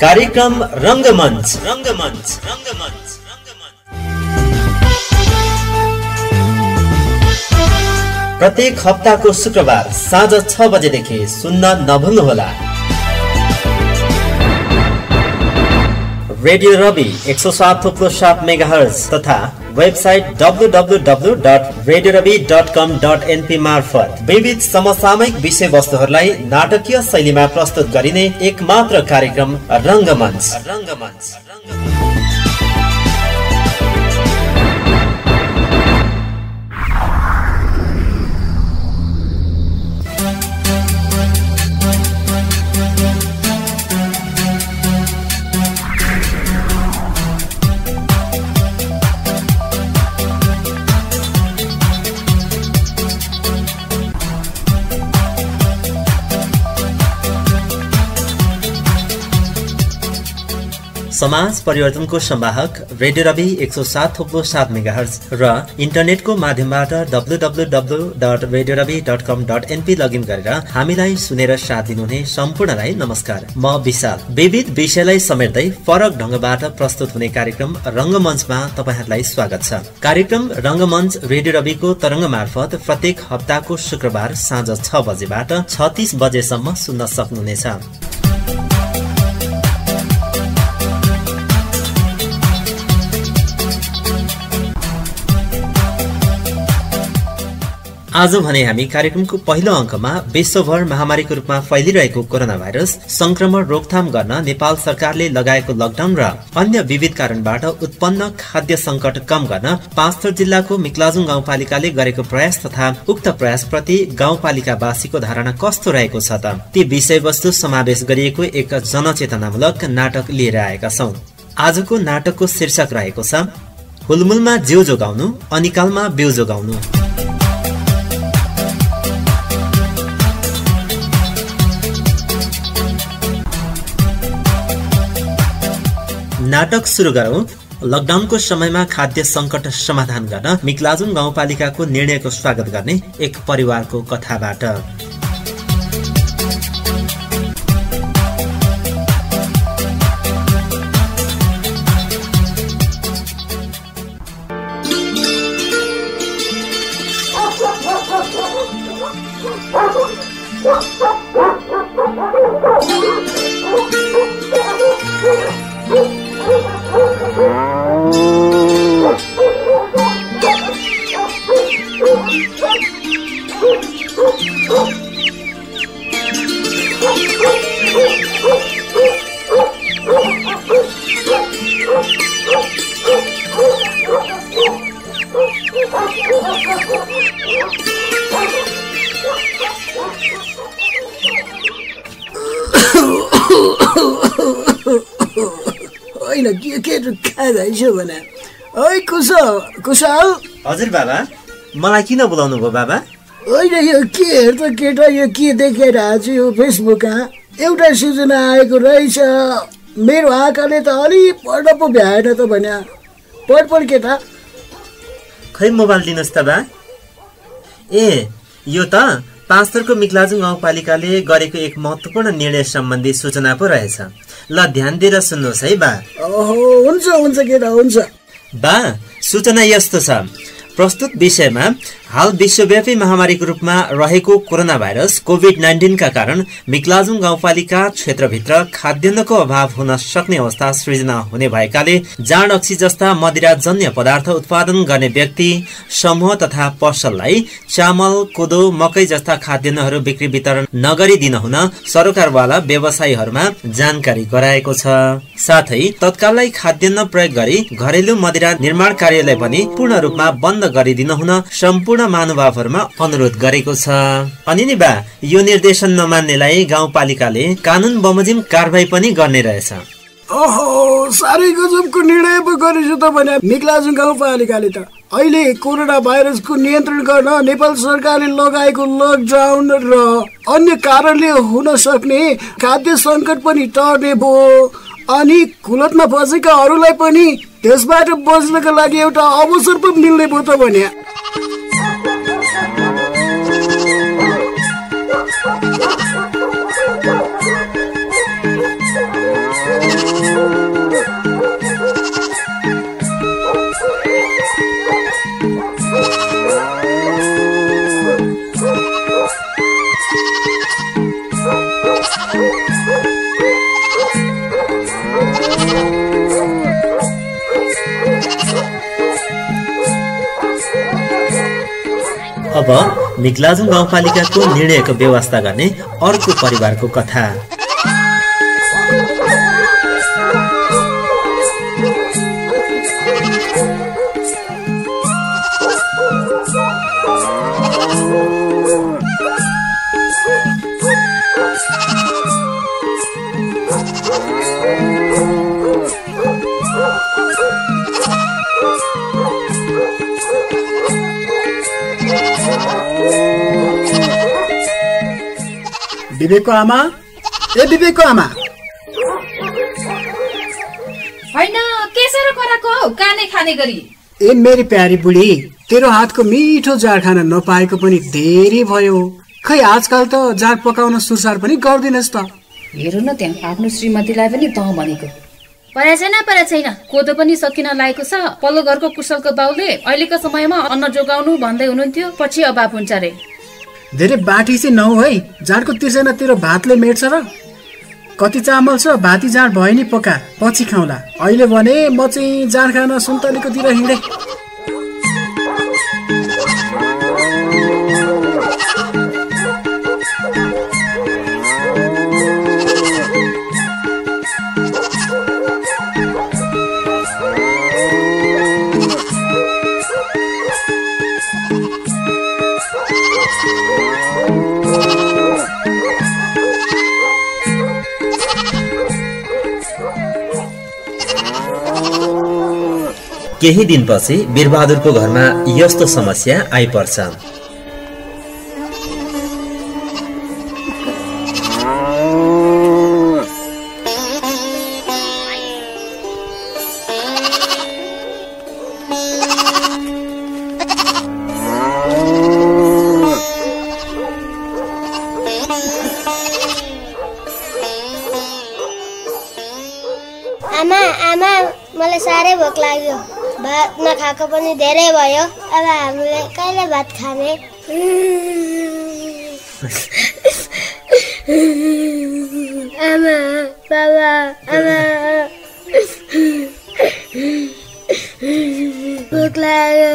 कार्यक्रम रंगमंच। प्रत्येक हप्ताको शुक्रबार साँझ 6 बजेदेखि सुन्न नभुल्नुहोला। रेडियो रवि 107.7 मेगाहर्ज तथा वेबसाइट www.radioravi.com.np मार्फत विविध समसामयिक विषय वस्तुहरूलाई नाटकीय शैलीमा प्रस्तुत गरिने एकमात्र कार्यक्रम रंगमंच। समाज परिवर्तनको संवाहक रेडियो रवि 107.7 मेगाहर्ज र इन्टरनेटको माध्यमबाट www.radioravi.com.np लगइन गरेर हामीलाई सुनेर साथ दिनुहुने सम्पूर्णलाई नमस्कार। म विशाल। विविध विषयलाई समेट्दै फरक ढंगबाट प्रस्तुत हुने कार्यक्रम रंगमञ्चमा तपाईहरुलाई स्वागत छ। कार्यक्रम रंगमञ्च रेडियो रविको तरंग मार्फत प्रत्येक हप्ताको शुक्रबार साँझ 6 बजेबाट 36 बजेसम्म सुन्न सक्नुहुनेछ। आज भने हामी कार्यक्रमको पहिलो अंकमा विश्वभर महामारीको रूपमा फैलिरहेको कोरोना भाइरस संक्रमण रोकथाम गर्न नेपाल सरकारले लगाएको लकडाउन र अन्य विविध कारणबाट उत्पन्न खाद्य संकट कम गर्न पाँचथर जिल्लाको मिक्लाजुङ गाउँपालिकाले गरेको प्रयास तथा उक्त प्रयासप्रति गाउँपालिकावासीको धारणा कस्तो रहेको छ त ती विषयवस्तु समावेश गरिएको एक जनचेतनामूलक नाटक लिएर आएका छौं। आजको नाटकको शीर्षक रहेको छ हुलमुलमा जिउ जोगाउनु अनिकालमा बिउ जोगाउनु। नाटक सुरु गरौं। लकडाउनको समयमा खाद्य संकट समाधान गर्न मिक्लाजुङ गाउँपालिकाको निर्णयको स्वागत गर्ने एक परिवारको कथाबाट। कुशल हजुर बाबा, मलाई किन बोलाउनु भयो बाबा? होइन यो के हेर त केटा, यो के देखेर आज यो फेसबुकमा एउटा सूचना आएको रहेछ। मेरो आँखाले त अलि पढ्न पो भ्याएन त भन्या। पढ केटा। खै मोबाइल दिनुहोस् त बा। ए यो त पाँचथरको मिक्लाजुङ गाउँपालिकाले गरेको एक महत्त्वपूर्ण निर्णय सम्बन्धी सूचना पो रहेछ। ल ध्यान दिएर सुन्नुहोस् है बा। ओहो हुन्छ केटा हुन्छ। बा सूचना यस्तो छ, प्रस्तुत विषयमा हाल विश्वव्यापी महामारीको रूपमा रहेको कोरोना भाइरस कोभिड-19 का कारण मिक्लाजुङ गाउँपालिका क्षेत्रभित्र खाद्यान्नको अभाव हुन सक्ने अवस्था सृजना हुने भएकाले जाँड अक्सी जस्ता मदिराजन्य पदार्थ उत्पादन गर्ने व्यक्ति समूह तथा पसललाई चामल कोदो मकै जस्ता खाद्यान्नहरू बिक्री वितरण नगरिदिन हुन सरकारवाला व्यवसायीहरूमा जानकारी गराएको छ। साथै तत्कालै खाद्यान्न प्रयोग गरी घरेलु मदिरा निर्माण कार्यलाई पनि पूर्ण रूपमा बन्द गरिदिन हुन सम्पूर्ण महानुभावहरूमा अनुरोध गरेको छ। अनि नि बा यो निर्देशन नमान्नेलाई गाउँपालिकाले कानून बमोजिम कारबाही पनि गर्ने रहेछ। ओहो साह्रै गजबको निर्णय पो गरेछ त भने मिक्लाजुङ गाउँपालिकाले त। अहिले कोरोना भाइरसको नियन्त्रण गर्न नेपाल सरकारले लगाएको लकडाउन र अन्य कारणले हुन सक्ने खाद्य संकट पनि टर्ने भयो। अनि कुलतमा फसेकाहरूलाई पनि त्यसबाट बच्नका लागि एउटा अवसर पो मिल्ने भयो त भने। अब मिक्लाजुङ गाउँपालिकाको निर्णयको व्यवस्था गर्ने अर्को परिवारको कथा। विवेकको आमा, ए विवेकको आमा। हैन, केसर कराको काने खाने गरी। ए मेरी प्यारी बुढी, तेरो हातको मिठो जाड खान नपाएको पनि धेरै भयो। खै आजकल त जाड पकाउन सुरसार पनि गर्दिनस् त। हेरु न त्यहाँ आफ्नो श्रीमतीलाई पनि तँ भनेको। परा छैन, कोदो पनि सकिन लागेको छ। पल्लो घरको कुशलको बाउले अहिलेको समयमा अन्न जोगाउनु भन्दै हुनुहुन्थ्यो, पछि अभाव हुन्छ रे। धेरै बाटी चाहिँ नहु है, जाडको तिर्सैना तेरो भातले मेट्छ र। कति चामल छ, भाती जाड भयो नि पका, पछि खाउँला। अहिले भने म चाहिँ जाड खान सुन्तलीकोतिर हिँडे। केही दिनपछि वीरबहादुरको घरमा यस्तो समस्या आइपर्छ। आमा, मलाई साह्रै भोक लाग्यो। भात नखाएको पनि धेरै भयो। अब हामीले कहिले भात खाने? आमा, बाबा, आमा, भोक लाग्यो,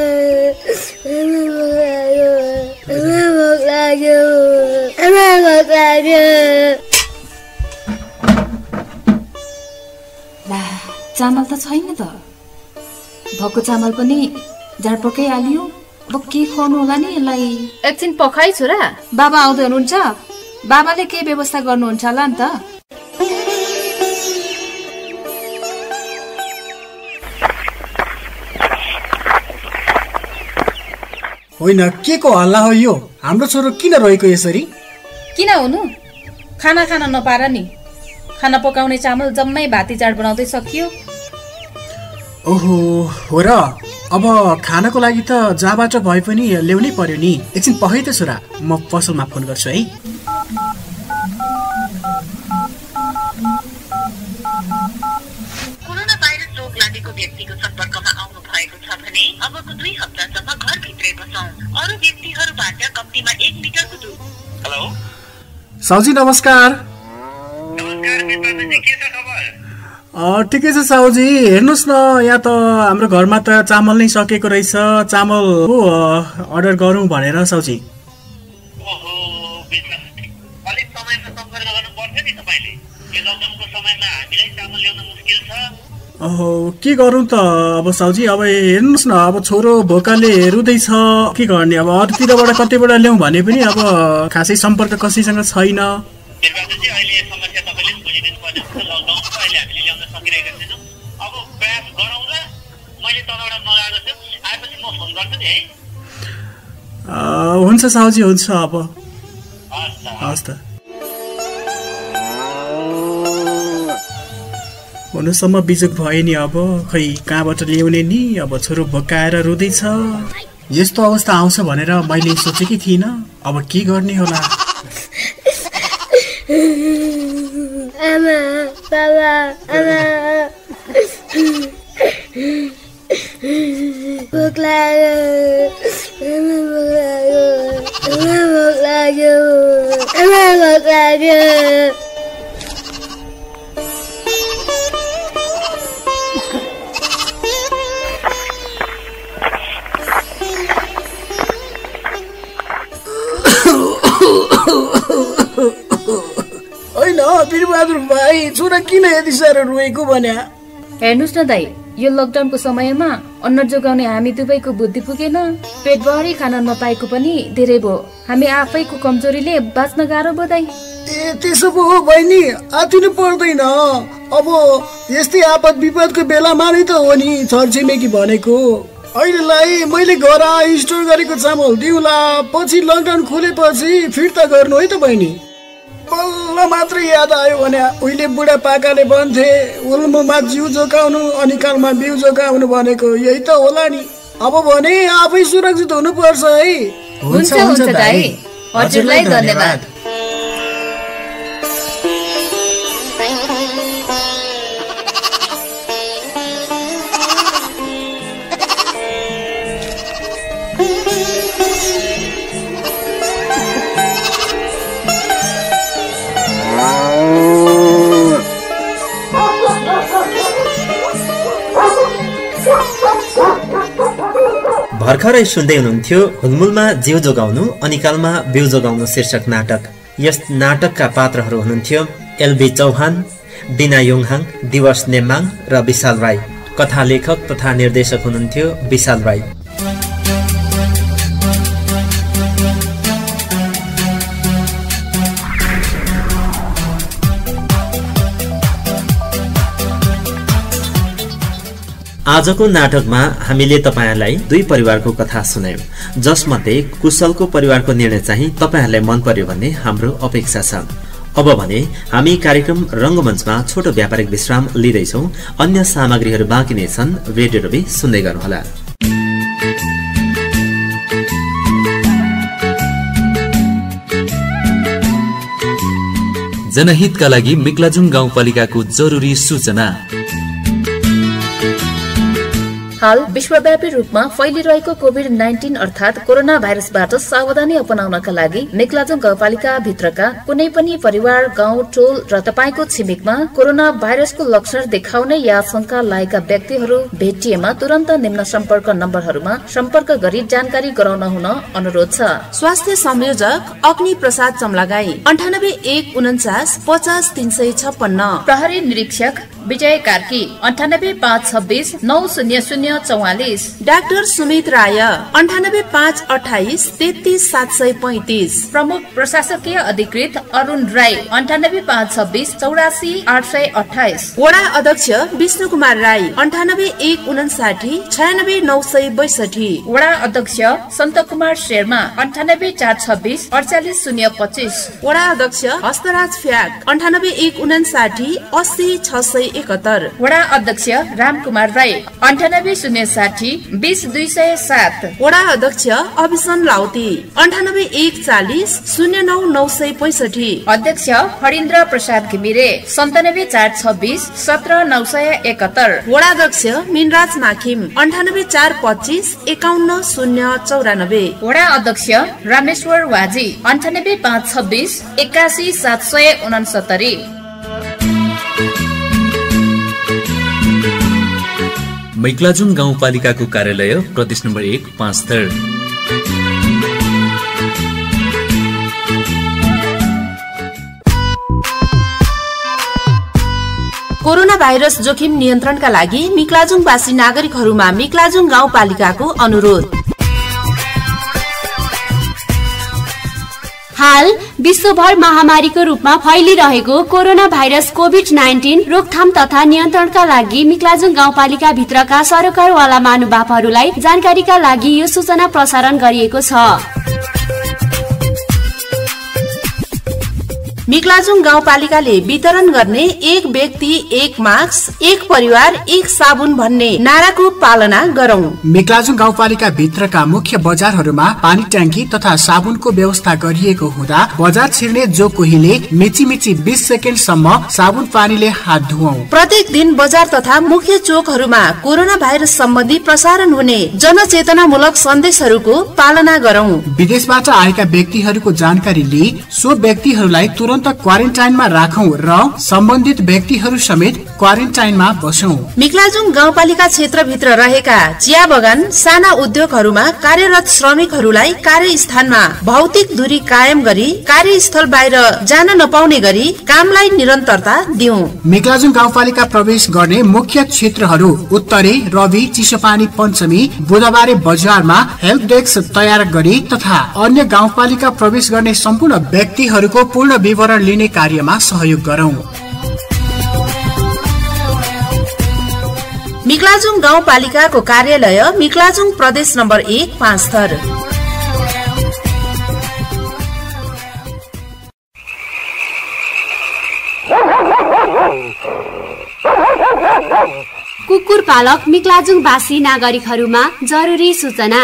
भोक लाग्यो, आमा भोक लाग्यो। चामल त छैन त। भएको चामल पनि जाड पकाइहाल्यो। अब के खुवाउनु होला नि यसलाई? एकछिन पकाइ छोरा, बाबा आउँदै हुनुहुन्छ। बाबाले के व्यवस्था गर्नुहुन्छ होला नि त। होइन, के को हल्ला हो यो? हाम्रो छोरो किन रहेको यसरी? किन हुनु, खाना खान नपाएर नि। खाना पकाउने चामल जम्मै भाती जाड बनाउँदै सकियो। ओहो हो र। अब खानको लागि त जहाँबाट भए पनि ल्याउनै पर्यो नि। एकछिन पखै त छोरा, म पसलमा फोन गर्छु है। कोरोना भाइरस रोग लागेको व्यक्तिको सम्पर्कमा आउनु भएको छ भने अबको 2 हप्तासम्म घरभित्रै बसौँ। अरू व्यक्तिहरूबाट कम्तीमा 1 मिटरको दूरी। हेलो साउजी, नमस्कार। ठिकै छ साउजी, हेर्नुहोस् न, यहाँ त हाम्रो घरमा त चामल नै सकेको रहेछ। चामल अर्डर गरौँ भनेर साउजी। ओहो, के गरौँ त अब साउजी? अब हेर्नुहोस् न, अब छोरो भोकाले रुँदैछ, के गर्ने? अब अरूतिरबाट कतैबाट ल्याउँ भने पनि अब खासै सम्पर्क कसैसँग छैन। हुन्छ साउजी, हुन्छ। अब हस् त। हुनुसम्म बिजोग भयो नि। अब खै कहाँबाट ल्याउने नि? अब छोरो भोकाएर रुँदैछ। यस्तो अवस्था आउँछ भनेर मैले सोचेकै थिइनँ। अब के गर्ने होला? आमा, बाबा, आमा, भोक लाग्यो, भोक लाग्यो, आमा भोक लाग्यो। होइन वीरबहादुर भाइ, छोरा किन यति साह्रो रोएको भन्या? हेर्नुहोस् न दाइ, यो लकडाउनको समयमा अन्न जोगाउने हामी दुवैको बुद्धि पुगेन। पेटभरि खान नपाएको पनि धेरै भयो। हामी आफैको कमजोरीले बाँच्न गाह्रो भयो दाइ। ए त्यसो पो हो बहिनी, आतिनु पर्दैन। अब यस्तै आपद विपदको बेलामा नै त हो नि छरछिमेकी भनेको। अहिलेलाई मैले घर स्टोर गरेको चामल दिउँला, पछि लकडाउन खुलेपछि फिर्ता गर्नु है त बहिनी। बल्ल मात्र याद आयो भने उहिले बुढापाकाले भन्थे उल्मोमा जिउ जोगाउनु अनिकालमा बिउ जोगाउनु भनेको यही त होला नि। अब भने आफै सुरक्षित हुनुपर्छ है। हुन्छ दाइ, हजुरलाई धन्यवाद। भर्खरै सुन्दै हुनुहुन्थ्यो हुलमुलमा जिउ जोगाउनु अनिकालमा बिउ जोगाउनु शीर्षक नाटक। यस नाटकका पात्रहरू हुनुहुन्थ्यो एलबी चौहान, बिना योङहाङ, दिवस नेमाङ र विशाल राई। कथा लेखक तथा निर्देशक हुनुहुन्थ्यो विशाल राई। आजको नाटकमा हामीले तपाईहरुलाई दुई परिवारको कथा सुनायौं, जसमध्ये कुशलको परिवारको निर्णय चाहिँ तपाईहरुलाई मन पर्यो भन्ने हाम्रो अपेक्षा छ। अब भने हामी कार्यक्रम रंगमञ्चमा छोटो व्यापारिक विश्राम लिँदैछौं। अन्य सामग्रीहरू बाँकी नै छन्। रेडियो रवि सुन्दै गर्नुहोला। जनहितका लागि मिक्लाजुङ गाउँपालिकाको जरुरी सूचना। हाल विश्वव्यापी रूपमा फैलिरहेको कोभिड-19 अर्थात कोरोना भाइरसबाट सावधानी अपनाउनका लागि मेक्लाजुङ गाउँपालिका भित्रका कुनै पनि परिवार, गाउँ, टोल र तपाईको छिमेकमा कोरोना भाइरसको लक्षण देखाउने या शंका लागेका व्यक्तिहरू भेटिएमा तुरन्त निम्न सम्पर्क नम्बरहरूमा सम्पर्क गरी जानकारी गराउन हुन अनुरोध छ। स्वास्थ्य संयोजक अग्नि प्रसाद चमलागाई 9814 50 356। प्रहरी निरीक्षक विजय कार्की 9856 90044। डाक्टर सुमित राय 9858 33 735। प्रमुख प्रशासकीय अधिकृत अरुण राई 9856 84 828। वडा अध्यक्ष विष्णु कुमार राई 9859 96 962। वडा अध्यक्ष सन्त कुमार शेर्मा 98 426 48 025। वडा अध्यक्ष हस्तराज फ्याक 98 80 671। वडा अध्यक्ष रामकुमार राई 98 060 20 207। वडा अध्यक्ष अभिसन लाउती 98 09 965। अध्यक्ष हरिन्द्र प्रसाद घिमिरे 97 426 17 971। वडा अध्यक्ष मिनराज माखिम 98 425 51 094। वडा अध्यक्ष रामेश्वर वाजी 98 526 81 769। मैक्लाजुङ गाउँपालिकाको कार्यालय प्रदेश नम्बर 1 पाँचथर। कोरोना भाइरस जोखिम नियन्त्रणका लागि मिक्लाजुङवासी नागरिकहरूमा मिक्लाजुङ गाउँपालिकाको अनुरोध। हाल विश्वभर महामारीको रूपमा फैलिरहेको कोरोना भाइरस कोभिड-19 रोकथाम तथा नियन्त्रणका लागि मिक्लाजुङ गाउँपालिका भित्रका सरकारवाला महानुभावहरूलाई जानकारीका लागि यो सूचना प्रसारण गरिएको छ। मिक्लाजुङ गाउँपालिकाले वितरण गर्ने एक व्यक्ति एक मास्क, एक परिवार एक साबुन भन्ने नाराको पालना गरौं। मिक्लाजुङ गाउँपालिका भित्रका मुख्य बजारहरूमा पानी ट्याङ्की तथा साबुनको व्यवस्था गरिएको हुँदा बजार छिर्ने जो कोहीले मिची 20 सेकेन्डसम्म साबुन पानीले हात धुऔं। प्रत्येक दिन बजार तथा मुख्य चोकहरूमा कोरोना भाइरस सम्बन्धी प्रसारण हुने जनचेतनामूलक सन्देशहरूको पालना गरौं। विदेशबाट आएका व्यक्तिहरूको जानकारी लिई सो व्यक्तिहरूलाई तुरन्त तुरन्त क्वारेन्टाइनमा राखौं र सम्बन्धित व्यक्तिहरू समेत क्वारेन्टाइनमा बसौं। मिक्लाजुङ गाउँपालिका क्षेत्रभित्र रहेका चिया बगान, साना उद्योगहरूमा कार्यरत श्रमिकहरूलाई कार्यस्थानमा भौतिक दूरी कायम गरी कार्यस्थल बाहिर जान नपाउने गरी कामलाई निरन्तरता दिउँ। मिक्लाजुङ गाउँपालिका प्रवेश गर्ने मुख्य क्षेत्रहरू उत्तरे रवि, चिसोपानी, पञ्चमी, बुधबारे बजारमा हेल्प डेस्क तयार गरी तथा अन्य गाउँपालिका प्रवेश गर्ने सम्पूर्ण व्यक्तिहरूको पूर्ण विवरण लिने कार्यमा सहयोग गरौं। मिक्लाजुङ गाउँपालिकाको कार्यालय मिक्लाजुङ प्रदेश नम्बर 1 पाँचथर। कुकुर पालक मिक्लाजुङवासी नागरिकहरूमा जरुरी सूचना।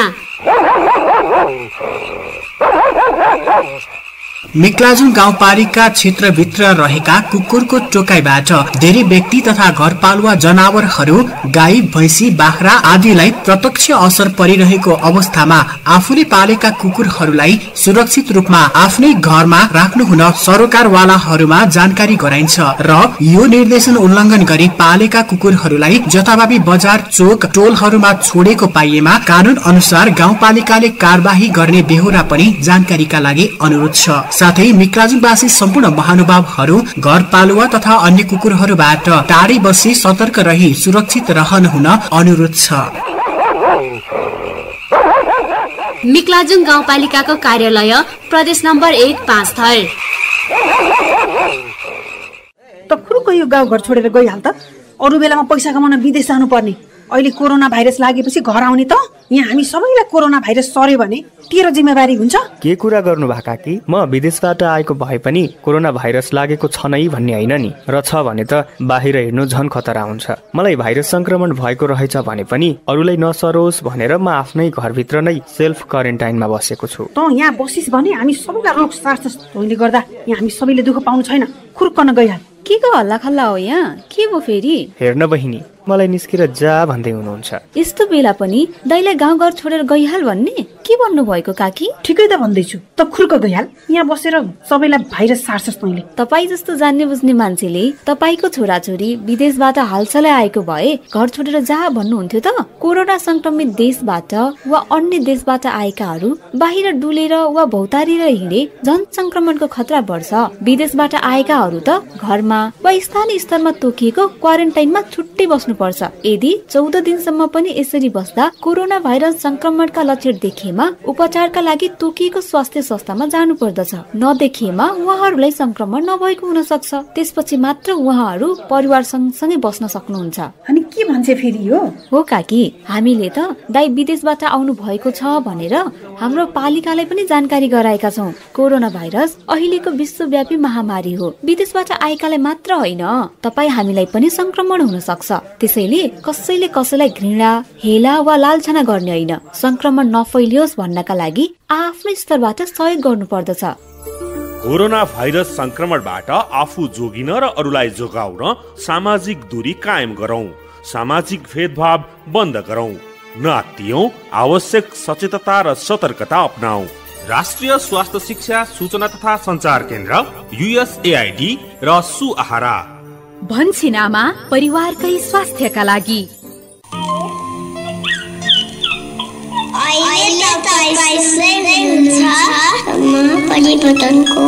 मिक्लाजुङ गाउँपालिका क्षेत्रभित्र रहेका कुकुरको टोकाइबाट धेरै व्यक्ति तथा घरपालुवा जनावरहरू गाई, भैँसी, बाख्रा आदिलाई प्रत्यक्ष असर परिरहेको अवस्थामा आफूले पालेका कुकुरहरूलाई सुरक्षित रूपमा आफ्नै घरमा राख्नु हुन सरोकारवालाहरूमा जानकारी गराइन्छ र यो निर्देशन उल्लङ्घन गरी पालेका कुकुरहरूलाई जथाभावी बजार, चोक, टोलहरूमा छोडेको पाइएमा कानून अनुसार गाउँपालिकाले कारबाही गर्ने बेहोरा पनि जानकारीका लागि अनुरोध छ। साथै मिक्लाजुङवासी सम्पूर्ण महानुभावहरू घरपालुवा तथा अन्य कुकुरहरूबाट टाढै बसी सतर्क रही सुरक्षित रहनु हुन अनुरोध छ। मिक्लाजुङ गाउँपालिकाको कार्यालय प्रदेश नम्बर 1 पाँचथर। खुरुको यो गाउँ घर छोडेर गइहाल त। अरू बेलामा पैसा कमाउन विदेश जानु पर्ने, अहिले कोरोना भाइरस लागेपछि घर आउने त। यहाँ हामी सबैलाई कोरोना भाइरस सर्यो भने तेरो जिम्मेवारी हुन्छ। के कुरा गर्नु भएका कि म विदेशबाट आएको भए पनि कोरोना भाइरस लागेको छ नै भन्ने होइन नि, र छ भने त बाहिर हिँड्नु झन खतरा हुन्छ। मलाई भाइरस संक्रमण भएको रहेछ भने पनि अरूलाई नसरोस् भनेर म आफ्नै घरभित्र नै सेल्फ क्वारेन्टाइनमा बसेको छु। त यहाँ बसिस भने हामी सबैलाई रोग सार्छस्। तैँले गर्दा यहाँ हामी सबैले दुःख पाउनु छैन। खुर्कन गइहाल। के को हल्ला खल्ला हो यहाँ? के भयो फेरि? हेर्न बहिनी, मलाई निस्केर जा भन्दै हुनुहुन्छ। यस्तो बेला पनि दाइलाई गाउँ घर छोडेर गइहाल भन्ने के भन्नु भएको काकी? ठिकै त भन्दैछु। त खुर्क गइहाल। यहाँ बसेर सबैलाई भाइरस सार्छस् तैँले। तपाई जस्तो जान्ने बुझ्ने मान्छेले तपाईको छोराछोरी विदेशबाट हालसालै आएको भए घर छोडेर जा भन्नुहुन्थ्यो त। कोरोना संक्रमित देशबाट वा अन्य देशबाट आएकाहरू बाहिर डुलेर वा भौतारेर हिँडे झन संक्रमणको खतरा बढ्छ। विदेशबाट आएकाहरू त घरमा वा स्थानीय स्तरमा तोकिएको क्वारेन्टाइनमा छुट्टै बस्नु पर्छ। यदि 14 दिनसम्म पनि यसरी बस्दा कोरोना भाइरस संक्रमणका लक्षण देखिएमा उपचारका लागि तोकिएको स्वास्थ्य संस्थामा जानु पर्दछ। नदेखिएमा उहाँहरूलाई संक्रमण नभएको हुन सक्छ। त्यसपछि मात्र उहाँहरू परिवार सँगसँगै बस्न सक्नुहुन्छ। अनि के भन्छ फेरि यो? हो काकी, हामीले त दाइ विदेशबाट आउनु भएको छ भनेर हाम्रो पालिकालाई पनि जानकारी गराएका छौँ। कोरोना भाइरस अहिलेको विश्वव्यापी महामारी हो। विदेशबाट आएकालाई मात्र होइन, तपाई हामीलाई पनि संक्रमण हुन सक्छ। त्यसैले कसैले कसैलाई घृणा, हेला वा लालछना गर्ने होइन। संक्रमण नफैलियोस् भन्नका लागि आफ्नै स्तरबाट सहयोग गर्नु पर्दछ। कोरोना भाइरस संक्रमणबाट आफू जोगिन र अरूलाई जोगाउन सामाजिक दूरी कायम गरौं। सामाजिक भेदभाव बन्द गरौं। नआत्तियौं, आवश्यक सचेतता र सतर्कता अपनाऊ। राष्ट्रिय स्वास्थ्य शिक्षा सूचना तथा संचार केन्द्र USAID र सुआहारा भन्छिनामा परिवारकै स्वास्थ्यका लागि। परिवर्तनको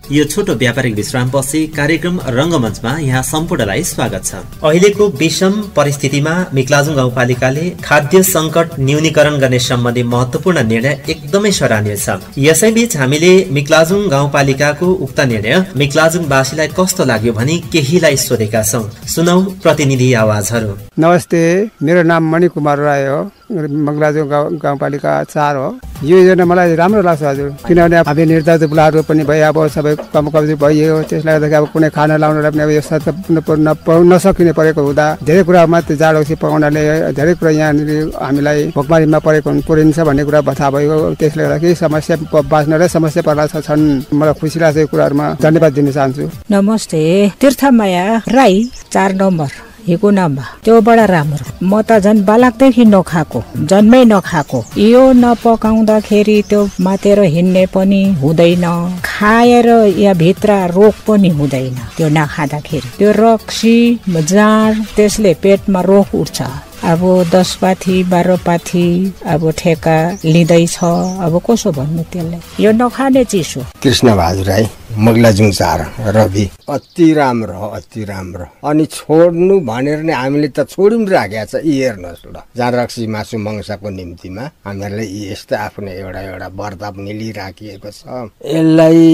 यो छोटो व्यापारिक विश्रामपछि कार्यक्रम रंगमञ्चमा यहाँ सम्पूर्णलाई स्वागत छ। अहिलेको विषम परिस्थितिमा मिक्लाजुङ गाउँपालिकाले खाद्य संकट न्यूनीकरण गर्ने सम्बन्धी महत्वपूर्ण निर्णय एकदमै सराहनीय छ। यसैबीच हामीले मिक्लाजुङ गाउँपालिकाको उक्त निर्णय मिक्लाजुङवासीलाई कस्तो लाग्यो भनी केहीलाई सोधेका छौं। सुनौ प्रतिनिधि आवाजहरू। नमस्ते, मेरो नाम मणिकुमार राय हो। मगलाजुङ गाउँपालिका 4 हो। यो योजना मलाई राम्रो लाग्छ हजुर, किनभने अब निर्धारित बुलाहरू पनि भए, अब सबै कमकमजी भइयो, त्यसले गर्दा अब कुनै खाना लाउनलाई पनि अब यो नसकिने परेको हुँदा धेरै कुरामा त्यो जाडो पकाउनाले धेरै कुरा यहाँनिर हामीलाई भोकमारीमा परिन्छ भन्ने कुरा थाहा भयो। त्यसले गर्दा केही समस्या बाँच्नलाई समस्या पर्ला छन्। मलाई खुसी लाग्छ यो कुराहरूमा, धन्यवाद दिन चाहन्छु। नमस्ते, तीर्थमाया राई 4 नम्बर हिको नाम्बा। त्यो बडा राम्रो, म त झन् बालकदेखि नखाएको, जन्मै नखाएको। यो नपकाउँदाखेरि त्यो मातेर हिँड्ने पनि हुँदैन, खाएर या भित्र रोग पनि हुँदैन त्यो नखाँदाखेरि। त्यो रक्सी जाँड त्यसले पेटमा रोग उठ्छ। अब 10 पाथी 12 पाथी अब ठेका लिँदैछ, अब कसो भन्नु त्यसलाई, यो नखाने चिज हो। कृष्ण बहादुर राई मगलाजुङ 4 रवि। अति राम्रो हो, अति राम्रो। अनि छोड्नु भनेर नै हामीले त छोडिम राखेको छ। हेर्नुहोस् ल, जहाँ रक्सी मासु मङ्साको निम्तिमा हामीहरूले यस्तो आफ्नो एउटा व्रत पनि लिइराखिएको छ। यसलाई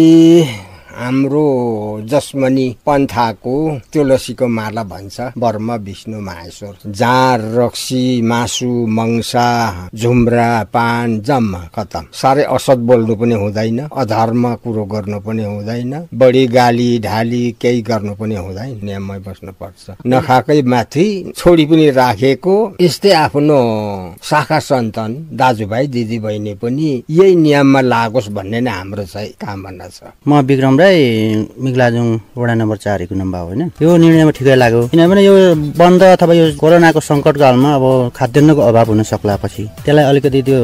हाम्रो जसमनी पन्थाको तुलसीको माला भन्छ, ब्रह्म विष्णु महेश्वर। जाँड रक्सी मासु मङ्सा झुम्रा पान जम्मा खतम। साह्रै असत बोल्नु पनि हुँदैन, अधर्म कुरो गर्नु पनि हुँदैन, बढी गाली ढाली केही गर्नु पनि हुँदैन, नियममै बस्नु पर्छ। नखाएकै माथि छोडी पनि राखेको। यस्तै आफ्नो शाखा सन्तान दाजुभाइ दिदी बहिनी पनि यही नियममा लागोस् भन्ने नै हाम्रो चाहिँ कामना छ। म विक्रम मिगलाजुङ वडा नम्बर 4 को नम्बर होइन। यो निर्णयमा ठिकै लाग्यो, किनभने यो बन्द अथवा यो कोरोनाको सङ्कटकालमा अब खाद्यान्नको अभाव हुन सक्ला, पछि त्यसलाई अलिकति त्यो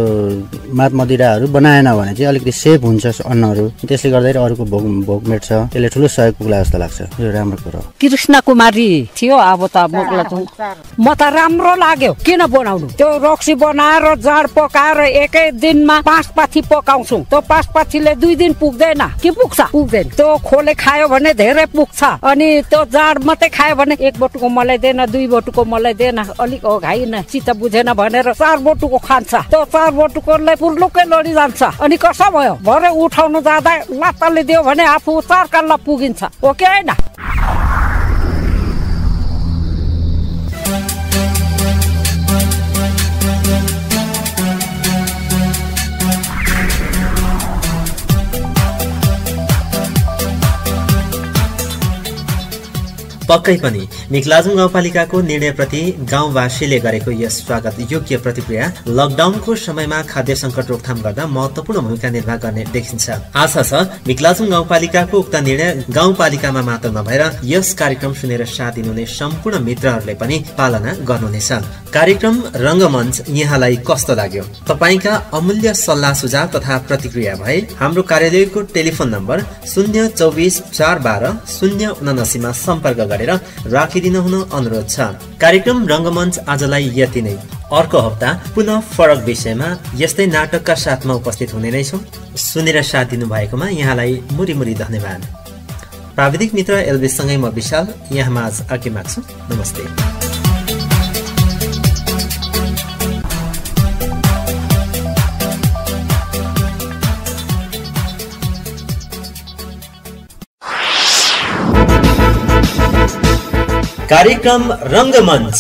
मात मदिराहरू बनाएन भने चाहिँ अलिकति सेफ हुन्छ अन्नहरू, त्यसले गर्दाखेरि अरूको भोग मेट्छ, त्यसले ठुलो सहयोग पुग्ला जस्तो लाग्छ। यो राम्रो कुरो। कृष्ण कुमारी थियो, अब त म त राम्रो लाग्यो। किन बनाउनु, त्यो रक्सी बनाएर जाँड पकाएर एकै दिनमा 5 पाथी पकाउँछु, त्यो 5 पाथीले 2 दिन पुग्दैन कि पुग्दैन। त्यो खोले खायो भने धेरै पुग्छ, अनि त्यो जाँड मात्रै खायो भने 1 बोटुको मलाई देन 2 बोटुको मलाई देन, अलिक अघाइन चित्त बुझेन भनेर 4 बोटुको खान्छ। त्यो 4 बोटुकोलाई पुर्लुकै लडी जान्छ। अनि कसो भयो, भरे उठाउनु जाँदा लात्ताले दियो भने आफू 4 कल्ला पुगिन्छ, हो कि होइन? पक्कै पनि मिक्लाजुङ गाउँपालिकाको निर्णयप्रति गाउँवासीले गरेको यस स्वागत योग्य प्रतिक्रिया लकडाउनको समयमा खाद्य सङ्कट रोकथाम गर्दा महत्त्वपूर्ण भूमिका निर्वाह गर्ने देखिन्छ। आशा छ मिक्लाजुङ गाउँपालिकाको उक्त निर्णय गाउँपालिकामा मात्र नभएर यस कार्यक्रम सुनेर साथ दिनुहुने सम्पूर्ण मित्रहरूले पनि पालना गर्नुहुनेछ। कार्यक्रम रङ्गमञ्च यहाँलाई कस्तो लाग्यो? तपाईका अमूल्य सल्लाह सुझाव तथा प्रतिक्रिया भए हाम्रो कार्यालयको टेलिफोन नम्बर 024 412 079 मा सम्पर्क राखिदिनु हुन अनुरोध छ। कार्यक्रम रङ्गमञ्च आजलाई यति नै। अर्को हप्ता पुनः फरक विषयमा यस्तै नाटकका साथमा उपस्थित हुने नै छौँ। सुनेर साथ दिनु भएकोमा यहाँलाई मुरी मुरी धन्यवाद। प्राविधिक मित्र एल्भिससँगै म विशाल यहाँमा आज आके माग्छु। नमस्ते। कार्यक्रम रङ्गमञ्च।